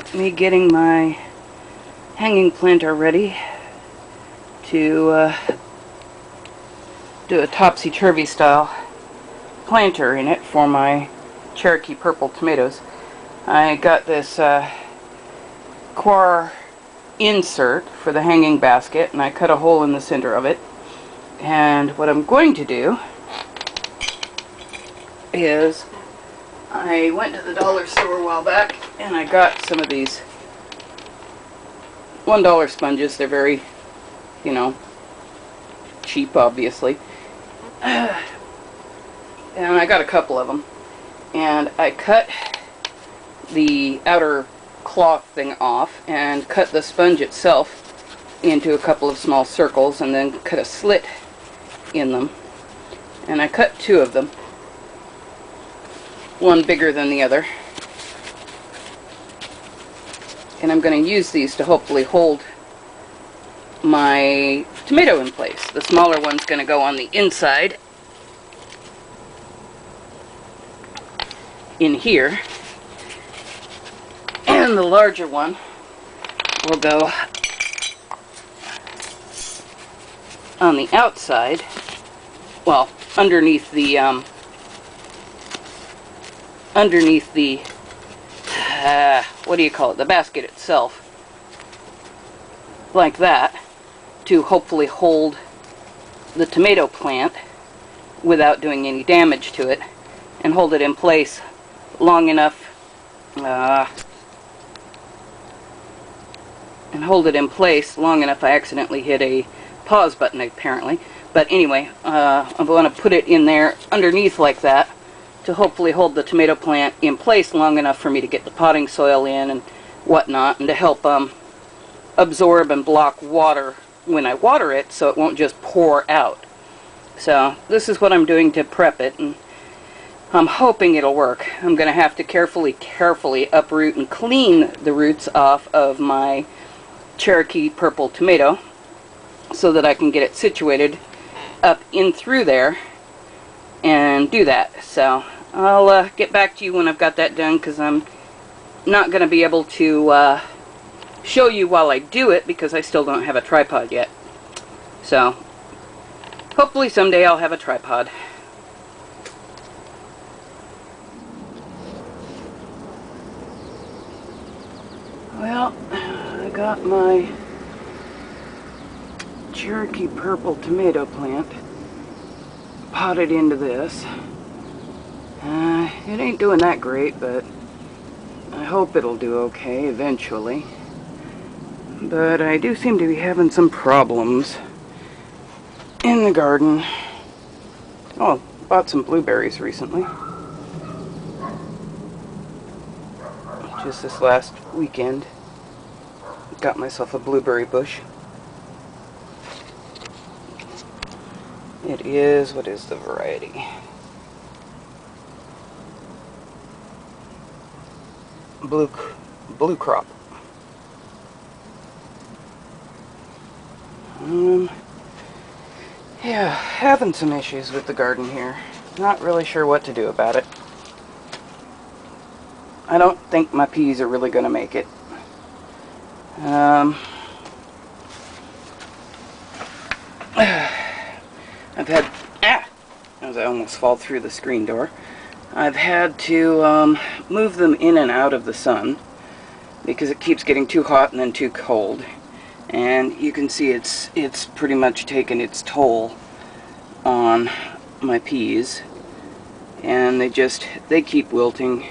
Yep, me getting my hanging planter ready to do a topsy-turvy style planter in it for my Cherokee purple tomatoes. I got this coir insert for the hanging basket, and I cut a hole in the center of it. And what I'm going to do is, I went to the dollar store a while back and I got some of these $1 sponges. They're very, you know, cheap, obviously. And I got a couple of them. And I cut the outer cloth thing off and cut the sponge itself into a couple of small circles, and then cut a slit in them. And I cut two of them, one bigger than the other. And I'm going to use these to hopefully hold my tomato in place. The smaller one's going to go on the inside in here, and the larger one will go on the outside, well, underneath the what do you call it, the basket itself, like that, to hopefully hold the tomato plant without doing any damage to it, and hold it in place long enough I accidentally hit a pause button apparently, but anyway, I'm going to put it in there underneath like that to hopefully hold the tomato plant in place long enough for me to get the potting soil in and whatnot, and to help absorb and block water when I water it, so it won't just pour out. So this is what I'm doing to prep it, and I'm hoping it'll work. I'm going to have to carefully uproot and clean the roots off of my Cherokee purple tomato so that I can get it situated up in through there and do that. So I'll get back to you when I've got that done, because I'm not going to be able to show you while I do it because I still don't have a tripod yet. So hopefully someday I'll have a tripod. Well, I got my Cherokee purple tomato plant potted into this. It ain't doing that great, but I hope it'll do okay eventually. But I do seem to be having some problems in the garden. Oh, bought some blueberries recently. Just this last weekend, got myself a blueberry bush. It is, what is the variety? Blue crop. Yeah, having some issues with the garden here. Not really sure what to do about it. I don't think my peas are really going to make it. I've had, as I almost fall through the screen door, I've had to move them in and out of the sun because it keeps getting too hot and then too cold. And you can see it's pretty much taken its toll on my peas, and they keep wilting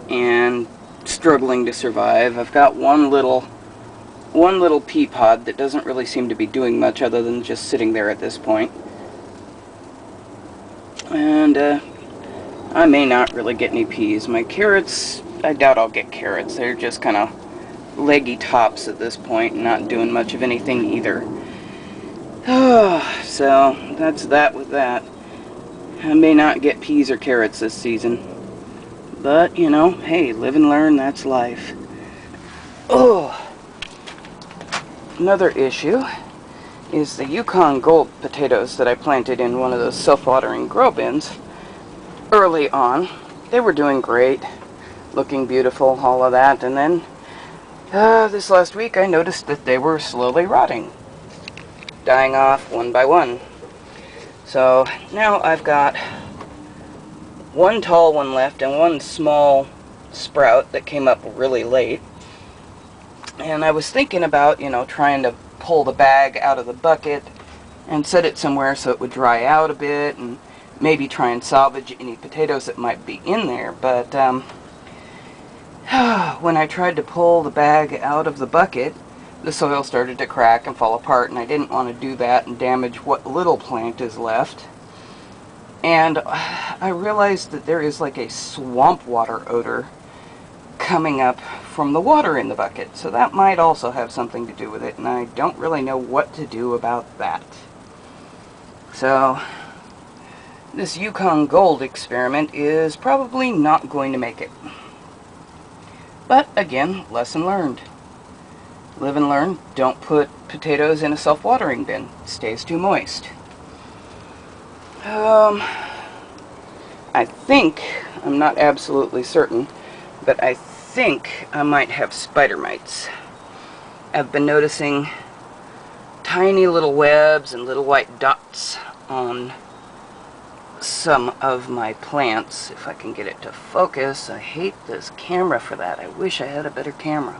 and struggling to survive. I've got one little pea pod that doesn't really seem to be doing much other than just sitting there at this point. And I may not really get any peas. My carrots, I doubt I'll get carrots. They're just kind of leggy tops at this point, not doing much of anything either. So that's that with that. I may not get peas or carrots this season, but you know, hey, live and learn, that's life. Another issue is the Yukon Gold potatoes that I planted in one of those self-watering grow bins early on. They were doing great, looking beautiful, all of that, and then This last week I noticed that they were slowly rotting, dying off one by one. So now I've got one tall one left and one small sprout that came up really late. And I was thinking about, trying to pull the bag out of the bucket and set it somewhere so it would dry out a bit, and maybe try and salvage any potatoes that might be in there. But when I tried to pull the bag out of the bucket, the soil started to crack and fall apart, and I didn't want to do that and damage what little plant is left. And I realized that there is like a swamp water odor coming up from the water in the bucket, so that might also have something to do with it, and I don't really know what to do about that. So this Yukon Gold experiment is probably not going to make it. But again, lesson learned. Live and learn. Don't put potatoes in a self-watering bin. It stays too moist. I think, I'm not absolutely certain, but I think I might have spider mites. I've been noticing tiny little webs and little white dots on some of my plants. If I can get it to focus. I hate this camera for that. I wish I had a better camera.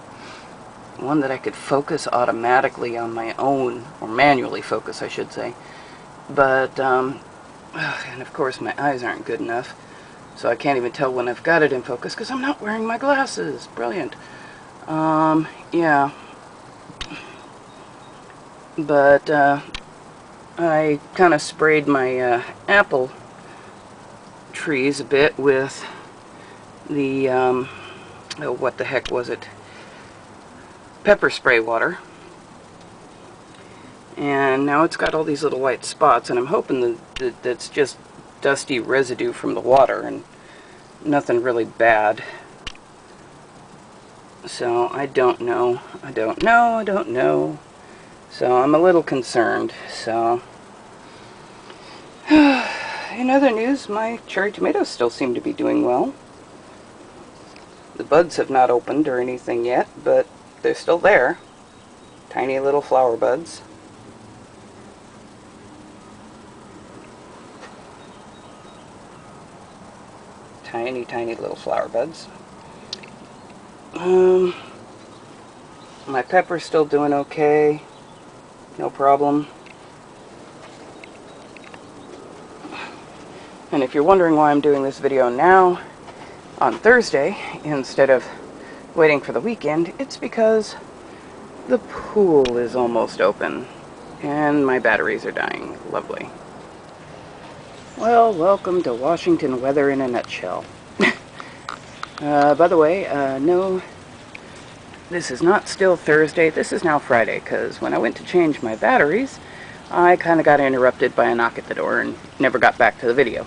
One that I could focus automatically on my own, or manually focus, I should say. But, and of course my eyes aren't good enough, so I can't even tell when I've got it in focus because I'm not wearing my glasses. Brilliant. Yeah. But, I kind of sprayed my apple trees a bit with the, oh, what the heck was it? Pepper spray water. And now it's got all these little white spots, and I'm hoping that that's just dusty residue from the water and nothing really bad. So I don't know. I don't know. So I'm a little concerned. So in other news, my cherry tomatoes still seem to be doing well. The buds have not opened or anything yet, but they're still there. Tiny little flower buds. Tiny, tiny little flower buds. My pepper's still doing okay. No problem. And if you're wondering why I'm doing this video now, on Thursday, instead of waiting for the weekend, it's because the pool is almost open, and my batteries are dying. Lovely. Well, welcome to Washington weather in a nutshell. By the way, no, this is not still Thursday, this is now Friday, because when I went to change my batteries, I kind of got interrupted by a knock at the door and never got back to the video.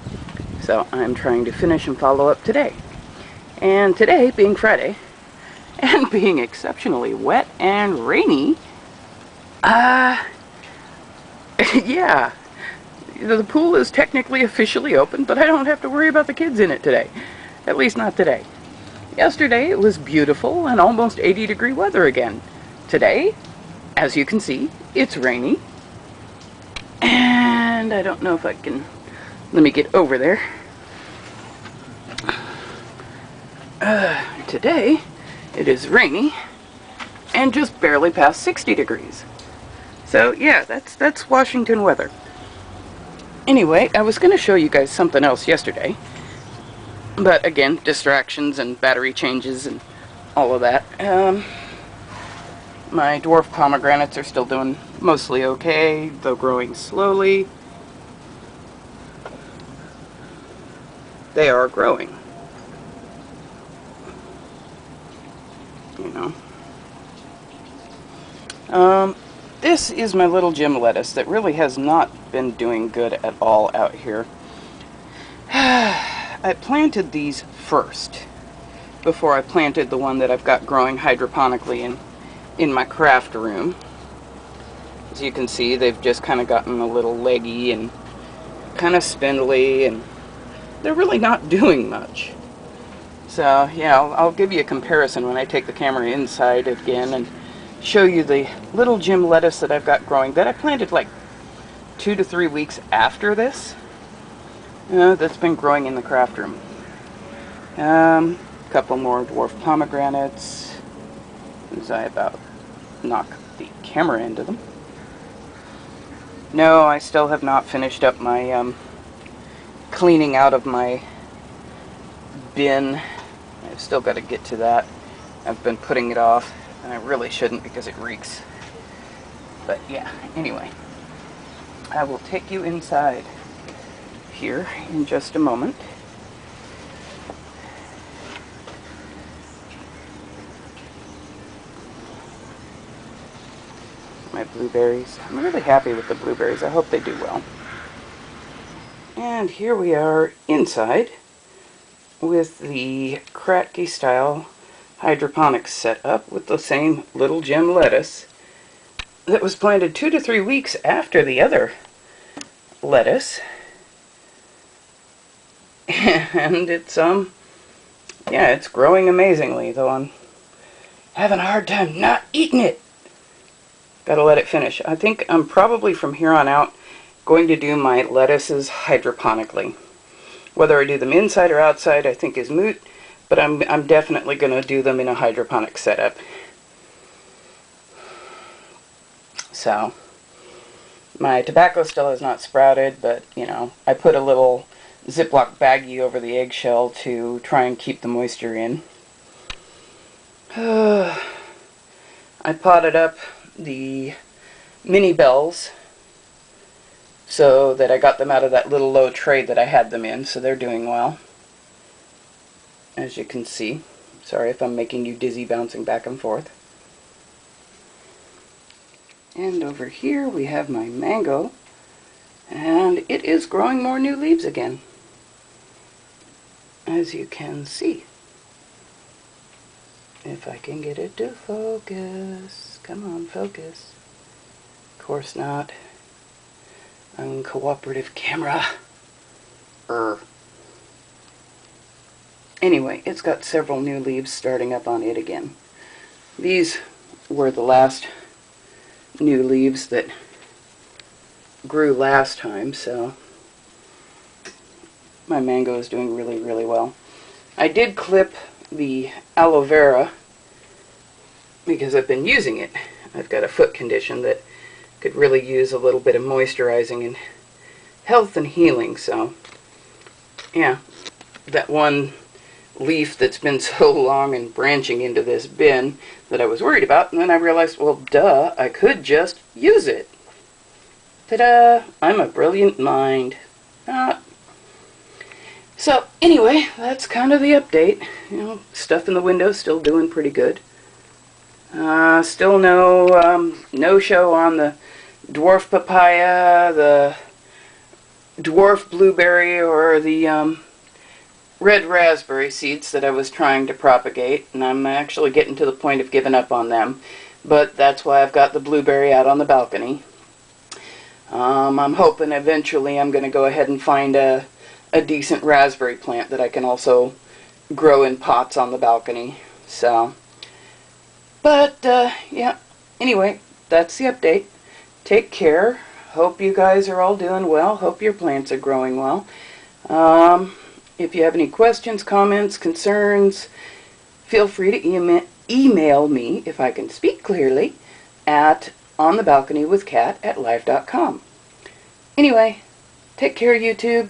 So I'm trying to finish and follow up today. And today, being Friday, and being exceptionally wet and rainy, yeah, the pool is technically officially open, but I don't have to worry about the kids in it today. At least not today. Yesterday it was beautiful and almost 80-degree weather again. Today, as you can see, it's rainy. And I don't know if I can... Let me get over there. Today, it is rainy and just barely past 60 degrees. So yeah, that's Washington weather. Anyway, I was going to show you guys something else yesterday. But again, distractions and battery changes and all of that. My dwarf pomegranates are still doing mostly okay, though growing slowly. They are growing. You know. This is my little Jim lettuce that really has not been doing good at all out here. I planted these first before I planted the one that I've got growing hydroponically in my craft room. As you can see, they've just kind of gotten a little leggy and kind of spindly, and they're really not doing much. So, yeah, I'll give you a comparison when I take the camera inside again and show you the little Jim lettuce that I've got growing that I planted like 2 to 3 weeks after this. That's been growing in the craft room. A couple more dwarf pomegranates as I about knock the camera into them. No, I still have not finished up my cleaning out of my bin. I've still got to get to that. I've been putting it off, and I really shouldn't because it reeks. But yeah, anyway, I will take you inside here in just a moment. My blueberries. I'm really happy with the blueberries. I hope they do well. And here we are inside with the Kratky style hydroponics setup with the same little Jim lettuce that was planted 2 to 3 weeks after the other lettuce. And it's yeah, it's growing amazingly, though I'm having a hard time not eating it. Gotta let it finish. I think I'm probably from here on out going to do my lettuces hydroponically. Whether I do them inside or outside I think is moot, but I'm definitely going to do them in a hydroponic setup. So, my tobacco still has not sprouted, but, you know, I put a little Ziploc baggie over the eggshell to try and keep the moisture in. I potted up the mini bells so that I got them out of that little low tray that I had them in, so they're doing well, as you can see. Sorry if I'm making you dizzy bouncing back and forth. And over here we have my mango, and it is growing more new leaves again, as you can see. If I can get it to focus. Come on, focus. Of course not. Uncooperative camera. Anyway, it's got several new leaves starting up on it again. These were the last new leaves that grew last time, so my mango is doing really, really well. I did clip the aloe vera because I've been using it. I've got a foot condition that could really use a little bit of moisturizing and health and healing, so yeah, that one leaf that's been so long and branching into this bin that I was worried about, and then I realized, well, duh, I could just use it. Ta-da! I'm a brilliant mind. So anyway, that's kind of the update. You know, stuff in the window still doing pretty good. Still no show on the dwarf papaya, the dwarf blueberry, or the red raspberry seeds that I was trying to propagate, and I'm actually getting to the point of giving up on them. But that's why I've got the blueberry out on the balcony. I'm hoping eventually I'm going to go ahead and find a decent raspberry plant that I can also grow in pots on the balcony. So, but yeah, anyway, that's the update. Take care. Hope you guys are all doing well. Hope your plants are growing well. If you have any questions, comments, concerns, feel free to email me, if I can speak clearly, at onthebalconywithkat@live.com. Anyway, take care, YouTube.